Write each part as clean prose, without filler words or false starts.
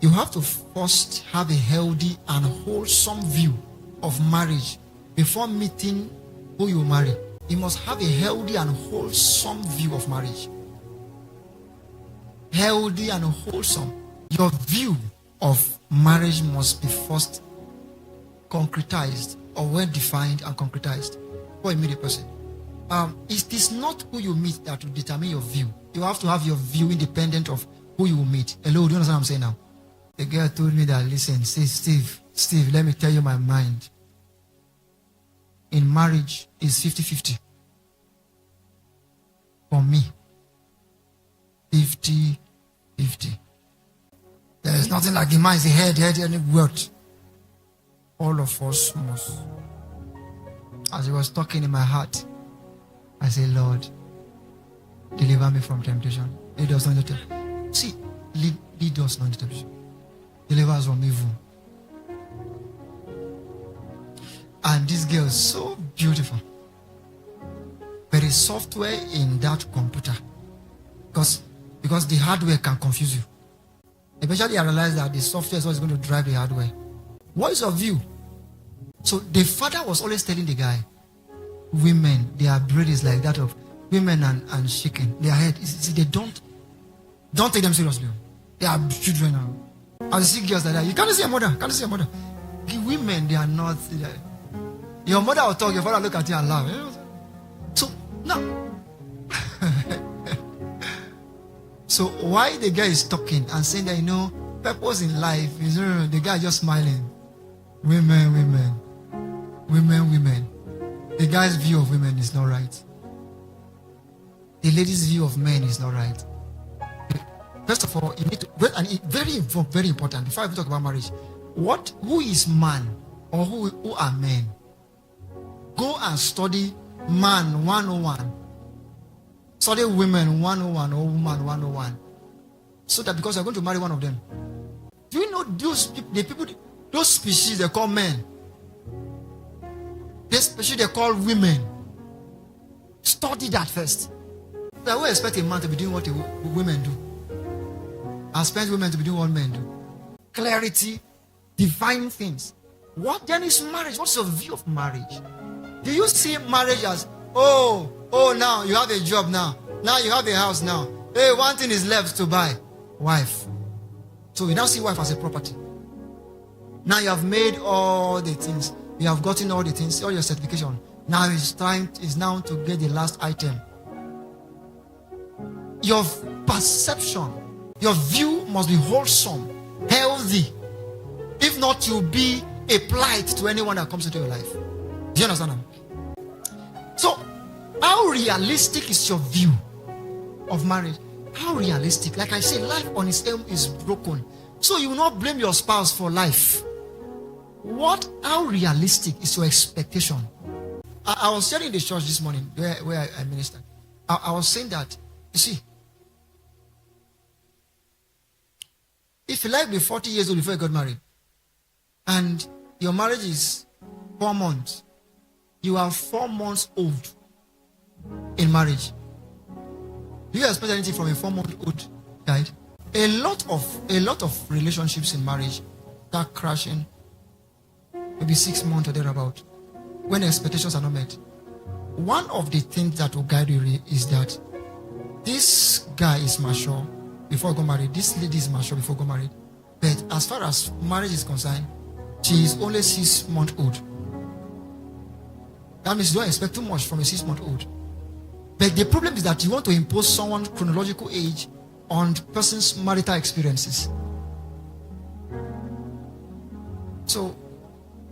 You have to first have a healthy and wholesome view of marriage before meeting who you marry. You must have a healthy and wholesome view of marriage. Healthy and wholesome. Your view of marriage must be first concretized, or well defined and concretized before you meet a person. It is not who you meet that will determine your view. You have to have your view independent of who you will meet. Hello, do you understand what I'm saying now? The girl told me that, listen, say, Steve, let me tell you my mind. In marriage, it's 50-50. For me, 50-50. There is nothing like the mind is the head, any word. All of us must. As he was talking in my heart, I say, Lord, deliver me from temptation. Lead us not into temptation. See, lead us not into temptation. Deliver us from evil. And this girl is so beautiful. There is software in that computer. Because the hardware can confuse you. Eventually I realized that the software is what is going to drive the hardware. What is your view? So the father was always telling the guy, women, their brain is like that of women and chicken. Their head, see, they don't take them seriously. They are children now. As you see girls like that, you can't see a mother. The women, they are not. Your mother will talk, your father look at you and laugh. So now, so why the guy is talking and saying that, purpose in life is the guy just smiling. Women. The guy's view of women is not right. The lady's view of men is not right. First of all, you need to, and very important, before I even talk about marriage, who is man or who are men? Go and study man 101. Study women 101 or woman 101. So that because you're going to marry one of them. Do you know those species they call men? This species they call women. Study that first. I will expect a man to be doing what women do. I expect women to be doing what men do. Clarity, divine things. What then is marriage? What's your view of marriage? Do you see marriage as, now you have a job now. Now you have a house now. Hey, one thing is left to buy. Wife. So you now see wife as a property. Now you have made all the things. You have gotten all the things, all your certification. Now it's now to get the last item. Your perception, your view must be wholesome, healthy. If not, you'll be a plight to anyone that comes into your life. Do you understand? So, how realistic is your view of marriage? How realistic? Like I say, life on its own is broken. So you will not blame your spouse for life. How realistic is your expectation? I was sharing in the church this morning where I ministered. I was saying that, you see, if you like be 40 years old before you got married, and your marriage is 4 months, you are 4 months old in marriage. Do you expect anything from a 4-month-old guy? A lot of relationships in marriage start crashing maybe 6 months or thereabout when expectations are not met. One of the things that will guide you is that this guy is mature before got married. This lady is mature before got married. But as far as marriage is concerned, she is only 6 months old. That means you don't expect too much from a 6-month-old. But the problem is that you want to impose someone's chronological age on the person's marital experiences. So,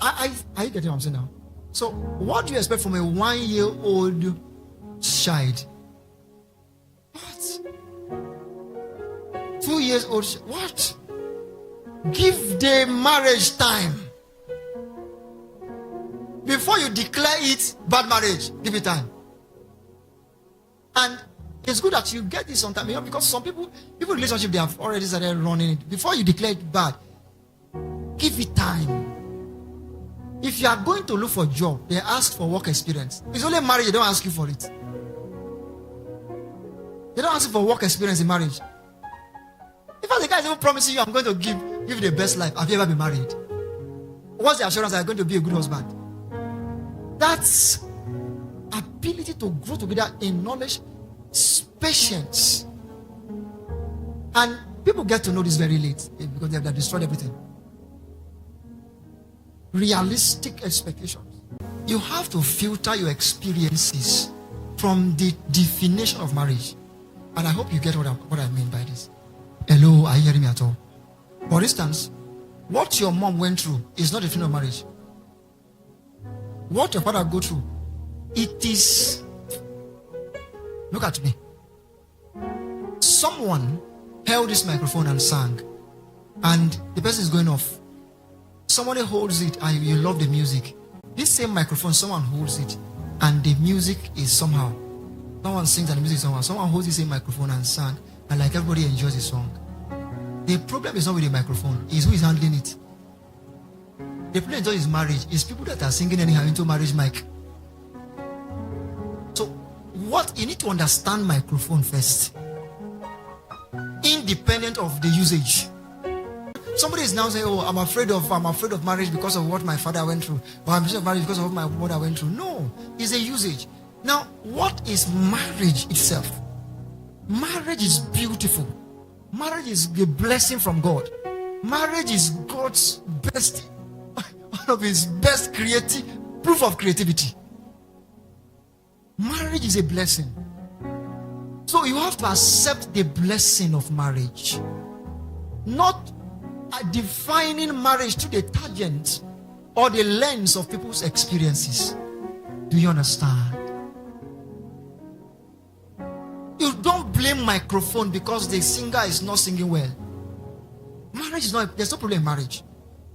are you getting what I'm saying now? So, what do you expect from a 1-year-old child? What? 2 years old? What? Give the marriage time. Before you declare it bad marriage, give it time. And it's good that you get this on time, because some people relationship, they have already started running it. Before you declare it bad, give it time. If you are going to look for a job, they ask for work experience. It's only marriage, they don't ask you for it. They don't ask you for work experience in marriage. In fact, the guy is even promising you, I'm going to give you the best life. Have you ever been married? What's the assurance that you're going to be a good husband? That's ability to grow together in knowledge, patience. And people get to know this very late because they've destroyed everything. Realistic expectations. You have to filter your experiences from the definition of marriage. And I hope you get what I mean by this. Hello, are you hearing me at all? For instance, what your mom went through is not a definition of marriage. What your father go through, it is. Look at me. Someone held this microphone and sang, and the person is going off. Somebody holds it and you love the music. This same microphone, someone holds it and the music is somehow. Someone sings and the music is somehow. Someone holds the same microphone and sang, and like everybody enjoys the song. The problem is not with the microphone, it's who is handling it. The problem is marriage. It's people that are singing anyhow into marriage mic. So what you need to understand microphone first, independent of the usage. Somebody is now saying, oh, I'm afraid of marriage because of what my father went through, or I'm afraid of marriage because of what my mother went through. No, it's a usage. Now, what is marriage itself? Marriage is beautiful. Marriage is a blessing from God. Marriage is God's best, one of his best proof of creativity. Marriage is a blessing. So you have to accept the blessing of marriage. Not defining marriage through the tangent or the lens of people's experiences. Do you understand? You don't blame microphone because the singer is not singing well. Marriage is not, there's no problem in marriage.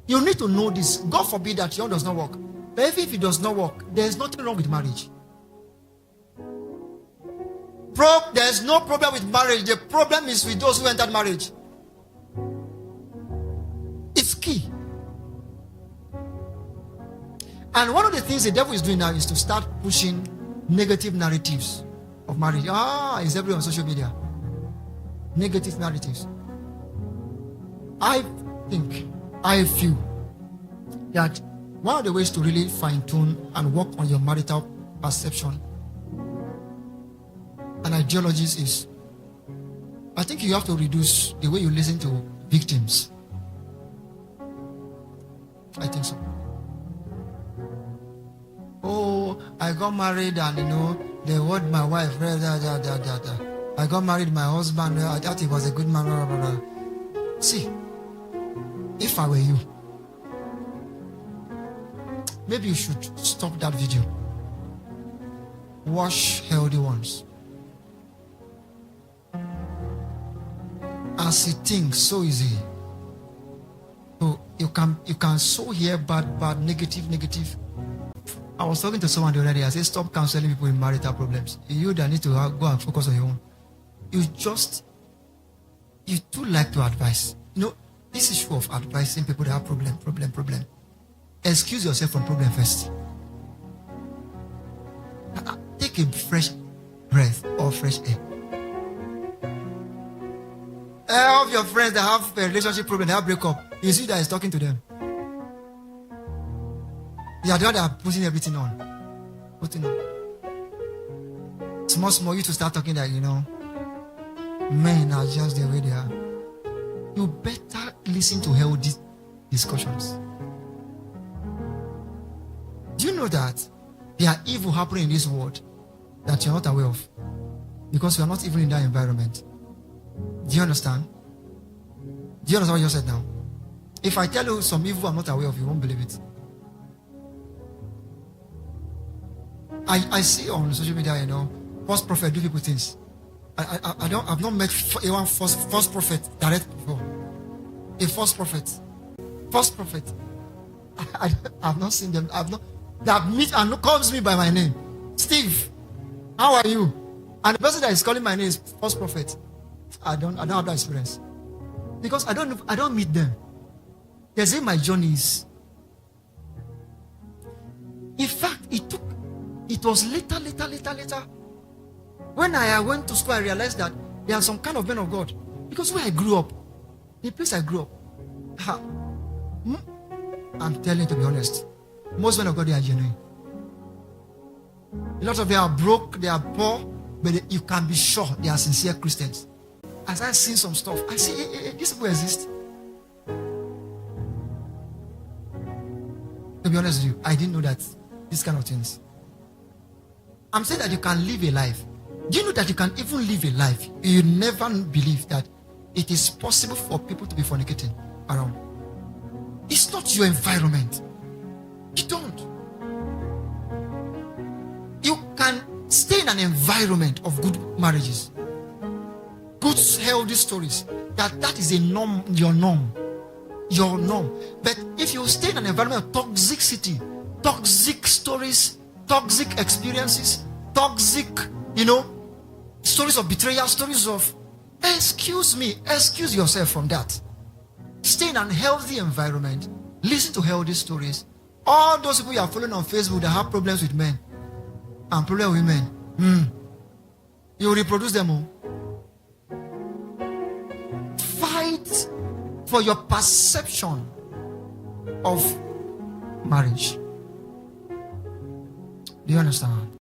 You need to know this. God forbid that your does not work. But even if it does not work, there's nothing wrong with marriage. There's no problem with marriage. The problem is with those who entered marriage. It's key. And one of the things the devil is doing now is to start pushing negative narratives of marriage. It's everywhere on social media. Negative narratives. I feel that one of the ways to really fine-tune and work on your marital perception and ideologies is, I think you have to reduce the way you listen to victims. I think so. Oh, I got married and they word my wife. I got married, my husband, I thought he was a good man. See, if I were you, maybe you should stop that video. Watch healthy ones. As he thinks, so is he. So you can so hear bad, negative. I was talking to someone the other day. I said, stop counseling people in marital problems. You that need to go and focus on your own. You too like to advise. This issue of advising people that have problem. Excuse yourself from problem first. Take a fresh breath or fresh air. All of your friends that have a relationship problem, they have breakup, you see that he's talking to them. They are the one that are putting everything on. Small, you to start talking that, men are just the way they are. You better listen to healthy discussions. Do you know that there are evil happening in this world that you're not aware of? Because you are not even in that environment. Do you understand? Do you understand what you said now? If I tell you some evil I'm not aware of, you won't believe it. I see on social media, false prophet do people things. I've not met a false prophet direct before. A false prophet. I've not seen them. That meet and calls me by my name. Steve, how are you? And the person that is calling my name is false prophet. I don't have that experience. Because I don't meet them. They say my journey is. In fact, it was later. When I went to school, I realized that there are some kind of men of God. Because where I grew up, The place I grew up. Ha. I'm telling you, to be honest, most men of God, they are genuine. A lot of them are broke, they are poor, but you can be sure they are sincere Christians. As I see some stuff, I see these people exist. To be honest with you, I didn't know that these kind of things. I'm saying that you can live a life. Do you know that you can even live a life? You never believe that it is possible for people to be fornicating around. It's not your environment. You don't. You can stay in an environment of good marriages, good healthy stories. That is a norm, your norm. Your norm. But if you stay in an environment of toxicity, toxic stories, toxic experiences, toxic, stories of betrayal, stories of, excuse yourself from that. Stay in an healthy environment. Listen to healthy stories. All those people you are following on Facebook that have problems with men and problems with women, you will reproduce them all. Fight for your perception of marriage. Do you understand?